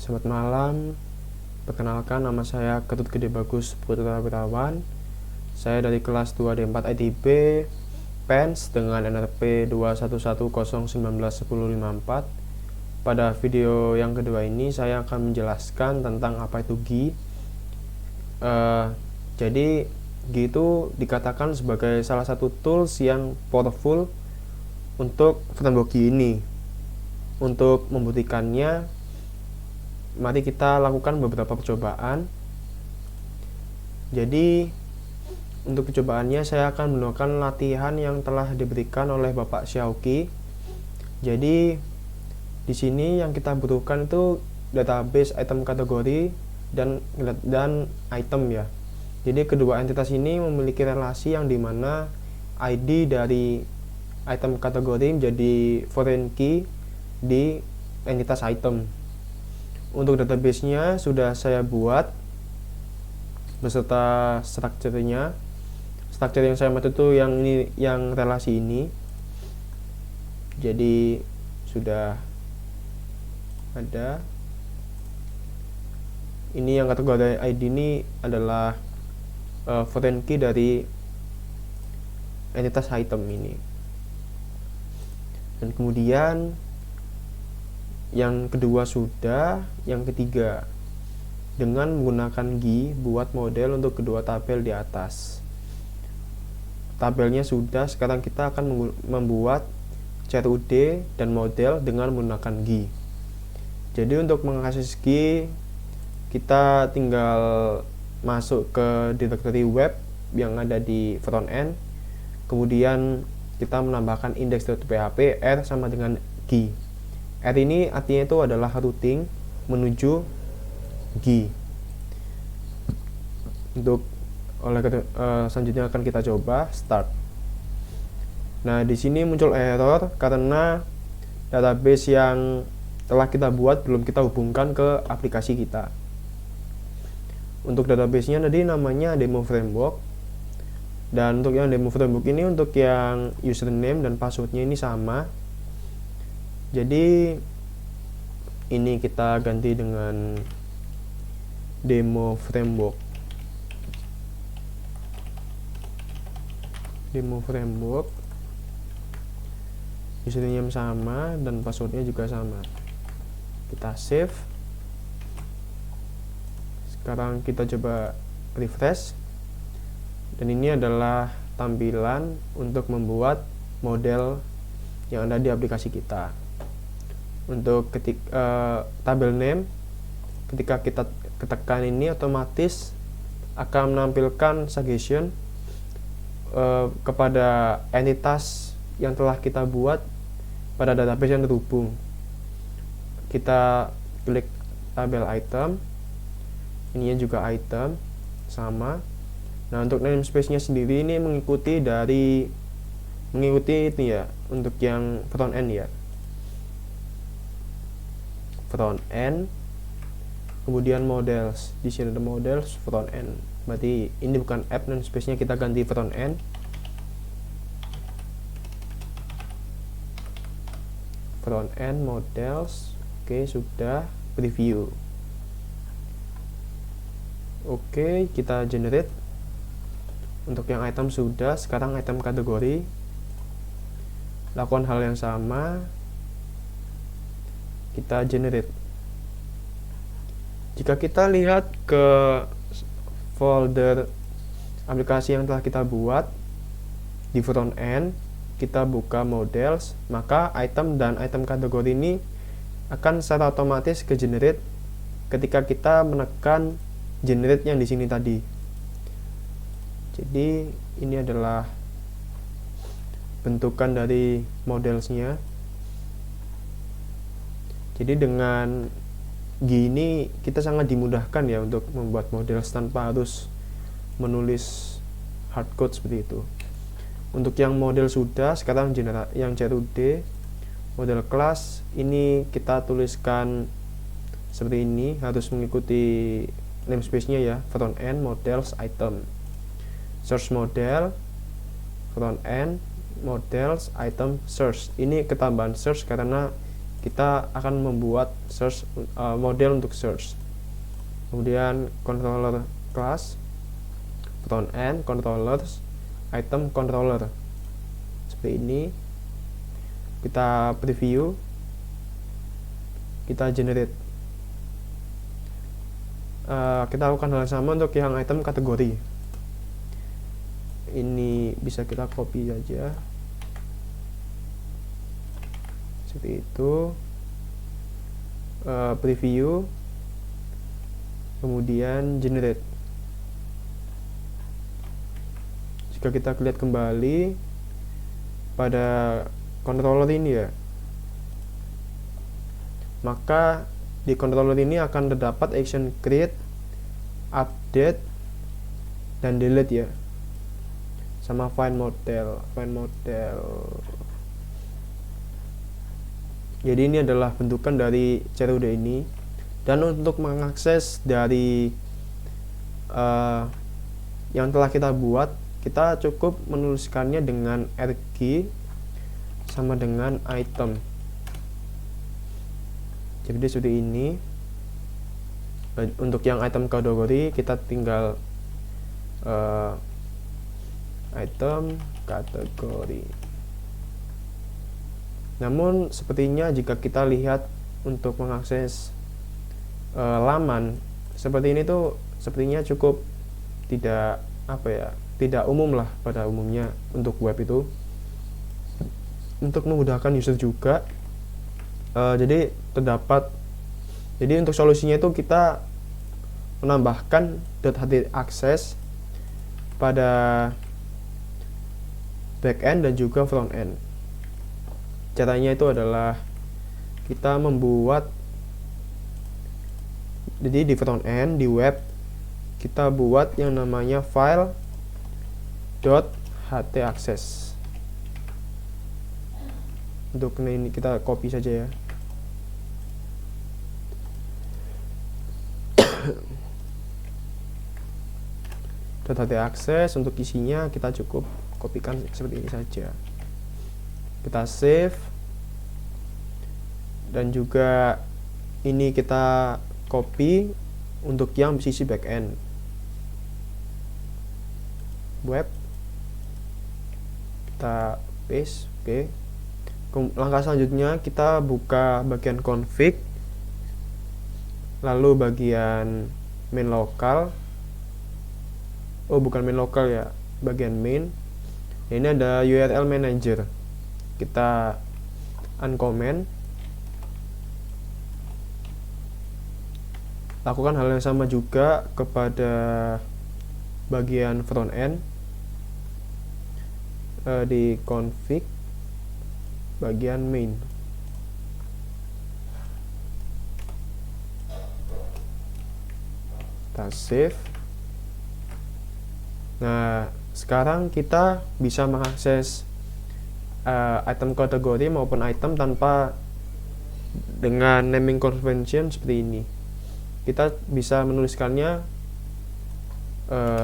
Selamat malam, perkenalkan nama saya Ketut Gede Bagus Putra Wirawan. Saya dari kelas 2D4 ITB PENS dengan NRP 211019104. Pada video yang kedua ini saya akan menjelaskan tentang apa itu GI. Jadi GI itu dikatakan sebagai salah satu tools yang powerful untuk framework GI ini. Untuk membuktikannya, mari kita lakukan beberapa percobaan. Jadi untuk percobaannya saya akan menggunakan latihan yang telah diberikan oleh Bapak Xiaoqi. Jadi di sini yang kita butuhkan itu database item kategori dan item ya. Jadi kedua entitas ini memiliki relasi yang dimana ID dari item kategori menjadi foreign key di entitas item. Untuk database-nya sudah saya buat beserta strukturnya. Struktur yang saya maksud itu yang relasi ini. Jadi sudah ada. Ini yang kategori ID ini adalah foreign key dari entitas item ini. Dan kemudian yang kedua sudah, yang ketiga dengan menggunakan GI buat model untuk kedua tabel di atas. Tabelnya sudah, sekarang kita akan membuat CRUD dan model dengan menggunakan GI. Jadi untuk mengakses GI, kita tinggal masuk ke directory web yang ada di front end. Kemudian kita menambahkan index.php r sama dengan GI. R ini artinya itu adalah routing menuju GI. Untuk selanjutnya akan kita coba start. Nah, di sini muncul error karena database yang telah kita buat belum kita hubungkan ke aplikasi kita. Untuk database-nya tadi namanya demo framework. Dan untuk yang demo framework ini, untuk yang username dan passwordnya ini sama. Jadi ini kita ganti dengan demo framework. Demo framework. Username sama dan passwordnya juga sama. Kita save. Sekarang kita coba refresh. Dan ini adalah tampilan untuk membuat model yang ada di aplikasi kita. Untuk tabel name, ketika kita ketekan ini otomatis akan menampilkan suggestion kepada entitas yang telah kita buat pada database yang terhubung. Kita klik tabel item, ininya juga item sama. Nah, untuk namespace-nya sendiri ini mengikuti itu ya, untuk yang front end ya. Front end, kemudian models. Di sini ada models front end. Berarti ini bukan app, namespace-nya kita ganti front end. Front end models. Oke, sudah preview. Oke, kita generate. Untuk yang item sudah, sekarang item kategori. Lakukan hal yang sama. Kita generate. Jika kita lihat ke folder aplikasi yang telah kita buat di front end, kita buka models, maka item dan item kategori ini akan secara otomatis ke generate ketika kita menekan generate yang di sini tadi. Jadi ini adalah bentukan dari modelsnya. Jadi dengan gini kita sangat dimudahkan ya untuk membuat model tanpa harus menulis hardcode seperti itu. Untuk yang model sudah, sekarang yang CRUD model class ini kita tuliskan seperti ini, harus mengikuti namespace-nya ya, front end models item. Search model front end models item search. Ini ketambahan search karena kita akan membuat search model untuk search. Kemudian controller class, front end controllers, item controller. Seperti ini. Kita preview, kita generate. Kita lakukan hal yang sama untuk yang item kategori. Ini bisa kita copy saja seperti itu. Preview, kemudian generate. Jika kita lihat kembali pada controller ini ya, maka di controller ini akan terdapat action create, update, dan delete ya, sama find model. Jadi ini adalah bentukan dari CRUD ini. Dan untuk mengakses dari yang telah kita buat, kita cukup menuliskannya dengan rg sama dengan item. Jadi seperti ini. Untuk yang item kategori, kita tinggal item kategori. Namun sepertinya jika kita lihat untuk mengakses laman seperti ini tuh sepertinya cukup tidak tidak umum lah pada umumnya untuk web itu. Untuk memudahkan user juga, jadi untuk solusinya itu kita menambahkan .htaccess pada backend dan juga frontend. Caranya itu adalah kita membuat, jadi di frontend di web kita buat yang namanya file .htaccess. Untuk ini kita copy saja ya. .htaccess untuk isinya kita cukup kopikan seperti ini saja. Kita save, dan juga ini kita copy untuk yang sisi backend web, kita paste. Oke. Langkah selanjutnya kita buka bagian config, lalu bagian main lokal. Bukan main lokal ya, bagian main. Ini ada URL manager. Kita uncomment. Lakukan hal yang sama juga kepada bagian front end. Di config bagian main. Kita save. Nah, sekarang kita bisa mengakses item kategori maupun item tanpa dengan naming convention seperti ini. Kita bisa menuliskannya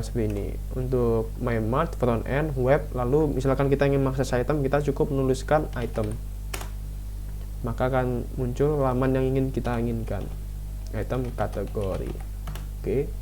seperti ini. Untuk MyMart, front end, web, lalu misalkan kita ingin mengakses item, kita cukup menuliskan item, maka akan muncul laman yang ingin kita inginkan, item kategori. Oke.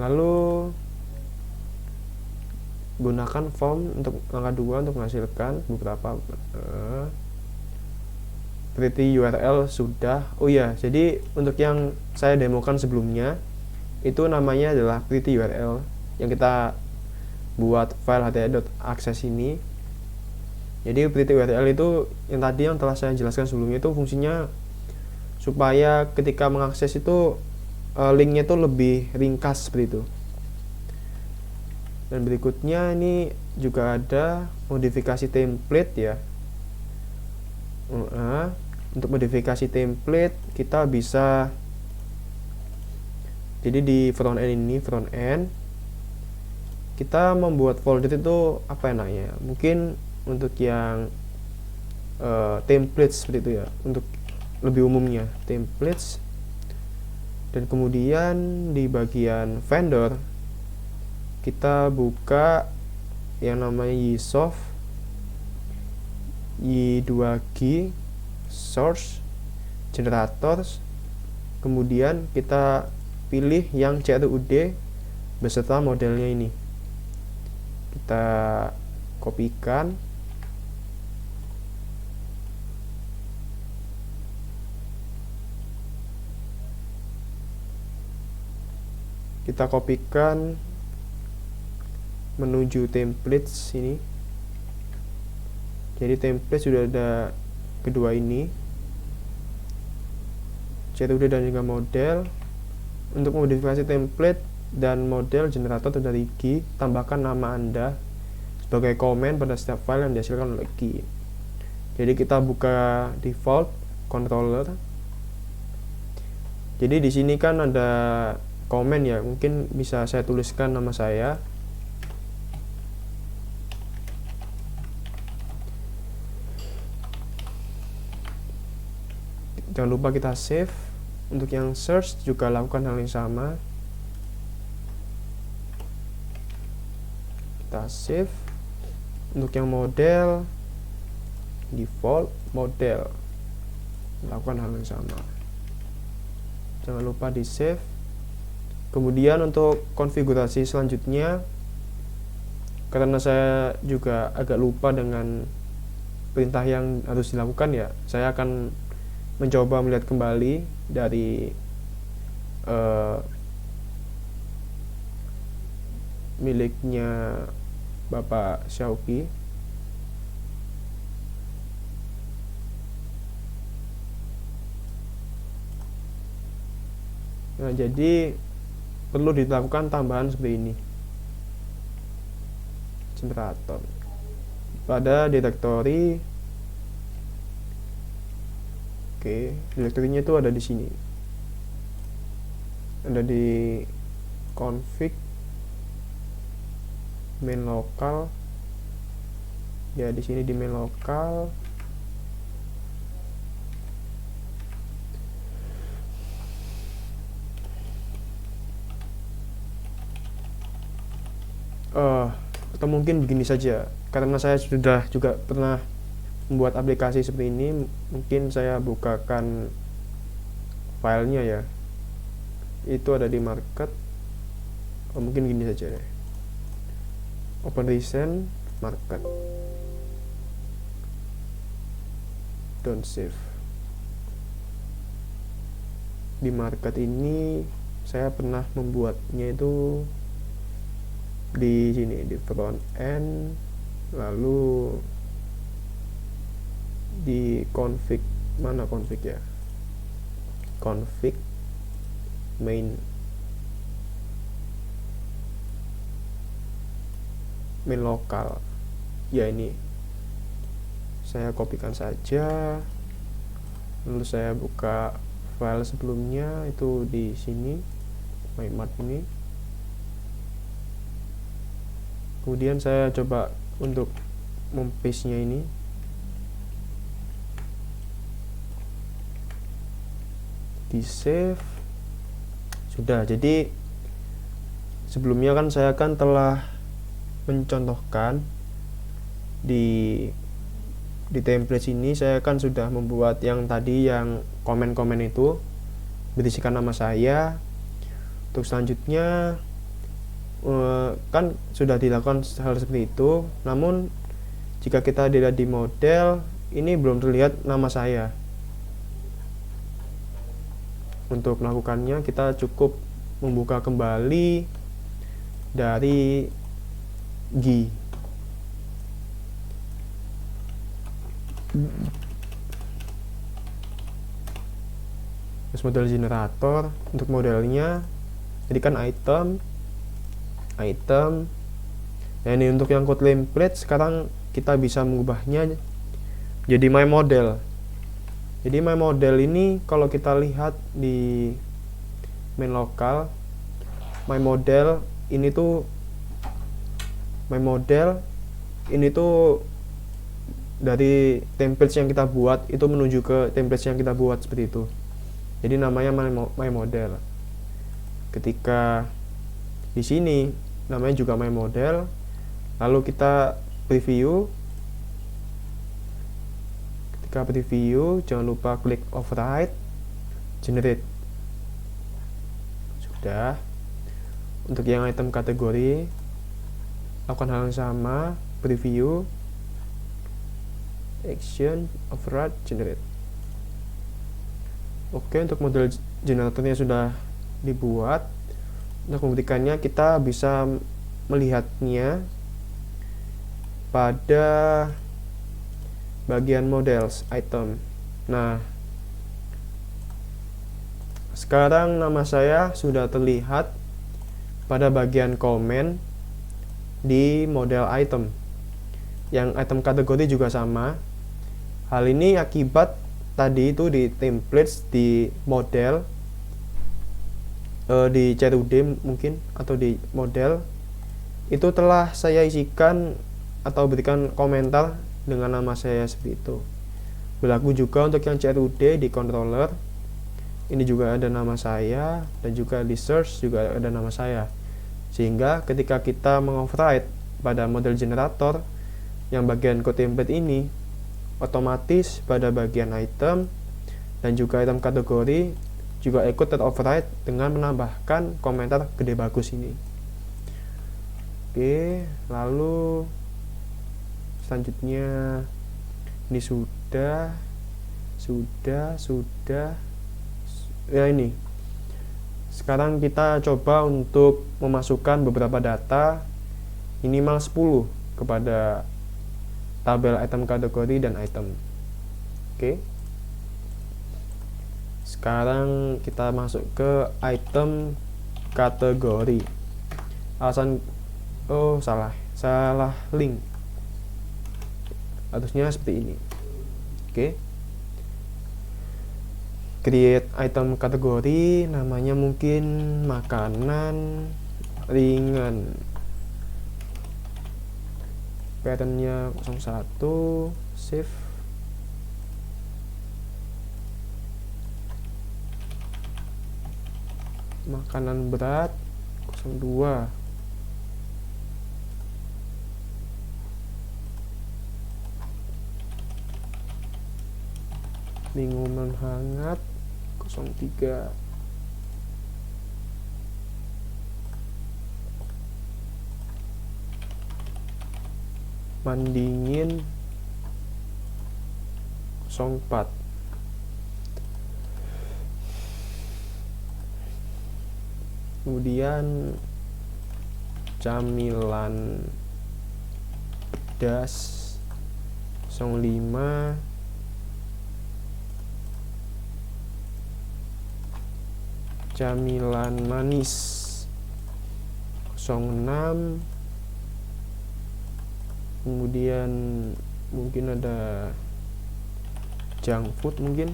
Lalu gunakan form untuk langkah 2 untuk menghasilkan beberapa pretty URL sudah. Oh ya, jadi untuk yang saya demokan sebelumnya itu namanya adalah pretty URL yang kita buat file hta.access ini. Jadi pretty URL itu yang tadi yang telah saya jelaskan sebelumnya, itu fungsinya supaya ketika mengakses itu linknya itu lebih ringkas seperti itu. Dan berikutnya ini juga ada modifikasi template ya. Untuk modifikasi template kita bisa, jadi di front end ini, front end kita membuat folder itu apa enaknya, mungkin untuk yang templates seperti itu ya, untuk lebih umumnya templates. Dan kemudian di bagian vendor kita buka yang namanya Yisoft Y2G source, generators, kemudian kita pilih yang CRUD beserta modelnya ini. Kita kopikan, menuju templates ini. Jadi template sudah ada kedua ini, CRUD dan juga model. Untuk modifikasi template dan model generator dari G, tambahkan nama Anda sebagai komen pada setiap file yang dihasilkan oleh G. Jadi kita buka default controller. Jadi di sini kan ada komen ya, mungkin bisa saya tuliskan nama saya. Jangan lupa kita save. Untuk yang search juga lakukan hal yang sama. Kita save. Untuk yang model, default model, lakukan hal yang sama. Jangan lupa di save. Kemudian untuk konfigurasi selanjutnya, karena saya juga agak lupa dengan perintah yang harus dilakukan ya, saya akan mencoba melihat kembali dari miliknya Bapak Xiaoqi. Nah, jadi perlu dilakukan tambahan seperti ini. Generator pada direktori. Oke, direktorinya itu ada di sini. Ada di config main lokal. Ya, di sini di main lokal. Atau mungkin begini saja, karena saya sudah juga pernah membuat aplikasi seperti ini, mungkin saya bukakan filenya ya. Itu ada di market. Mungkin gini saja deh. Open recent market. Don't save. Di market ini saya pernah membuatnya itu di sini di front end, lalu di config, mana config ya, config main lokal ya. Ini saya kopikan saja, lalu saya buka file sebelumnya itu di sini MyMart ini. Kemudian saya coba untuk mempaste-nya ini. Di save. Sudah. Jadi sebelumnya kan saya kan telah mencontohkan di template ini, saya kan sudah membuat yang tadi, yang komen-komen itu berisikan nama saya. Untuk selanjutnya kan sudah dilakukan hal seperti itu, namun jika kita dilihat di model ini belum terlihat nama saya. Untuk melakukannya kita cukup membuka kembali dari G. Terus model generator, untuk modelnya jadi kan item. Nah, ini untuk yang code template, sekarang kita bisa mengubahnya jadi my model. Jadi my model ini kalau kita lihat di main lokal, my model ini tuh dari templates yang kita buat itu menuju ke templates yang kita buat seperti itu. Jadi namanya my model. Ketika di sini namanya juga my model, lalu kita preview. Ketika preview, jangan lupa klik override, generate. Sudah. Untuk yang item kategori, lakukan hal yang sama, preview, action, override, generate. Oke, untuk model generatornya sudah dibuat. Untuk membuktikannya, kita bisa melihatnya pada bagian models item. Nah, sekarang nama saya sudah terlihat pada bagian komen di model item. Yang item kategori juga sama. Hal ini akibat tadi itu di templates di model, di CRUD mungkin, atau di model itu telah saya isikan atau berikan komentar dengan nama saya seperti itu. Berlaku juga untuk yang CRUD di controller. Ini juga ada nama saya, dan juga di search juga ada nama saya. Sehingga ketika kita mengoverride pada model generator yang bagian code template ini, otomatis pada bagian item dan juga item kategori juga ikut teroverride dengan menambahkan komentar gede bagus ini. Oke, lalu selanjutnya ini sudah ya. Ini sekarang kita coba untuk memasukkan beberapa data minimal 10 kepada tabel item kategori dan item. Oke, sekarang kita masuk ke item kategori. Salah link, harusnya seperti ini. Oke, create item kategori, namanya mungkin makanan ringan, patternnya 01, save. Makanan berat 02, minuman hangat 03, mandingin 04. Kemudian camilan pedas 05, camilan manis 06, kemudian mungkin ada junk food mungkin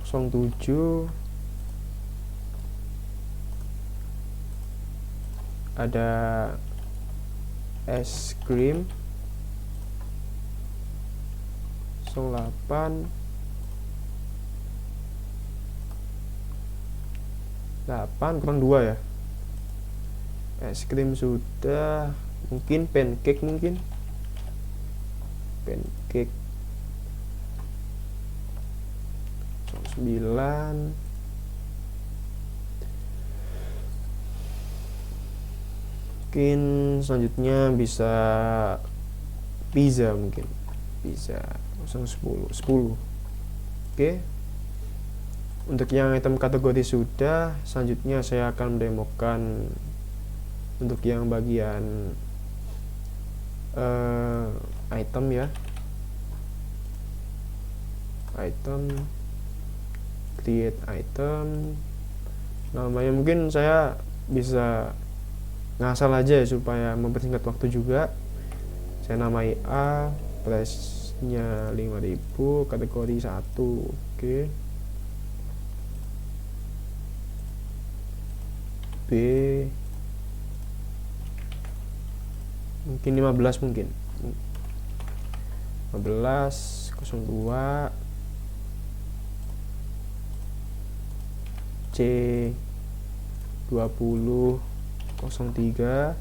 07, ada es krim 08, 8 kurang 2 ya. Es krim sudah, mungkin pancake, pancake 9. Mungkin selanjutnya bisa pizza, mungkin pizza 10. Oke, untuk yang item kategori sudah. Selanjutnya saya akan mendemokan untuk yang bagian item ya. Item, create item, namanya mungkin saya bisa ngasal aja supaya mempersingkat waktu juga. Saya namai A, price-nya 5.000, kategori 1. Oke. B mungkin 15, mungkin 15 02, C 20 03,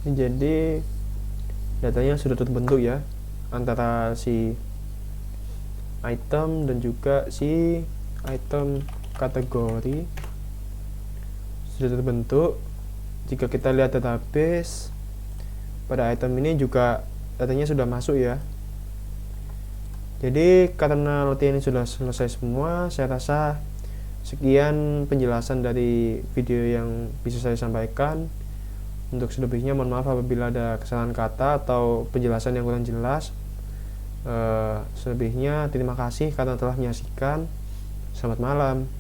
Jadi datanya sudah terbentuk ya, antara si item dan juga si item kategori sudah terbentuk. Jika kita lihat database, pada item ini juga datanya sudah masuk ya. Jadi karena latihan ini sudah selesai semua, saya rasa sekian penjelasan dari video yang bisa saya sampaikan. Untuk selebihnya mohon maaf apabila ada kesalahan kata atau penjelasan yang kurang jelas. Selebihnya terima kasih karena telah menyaksikan. Selamat malam.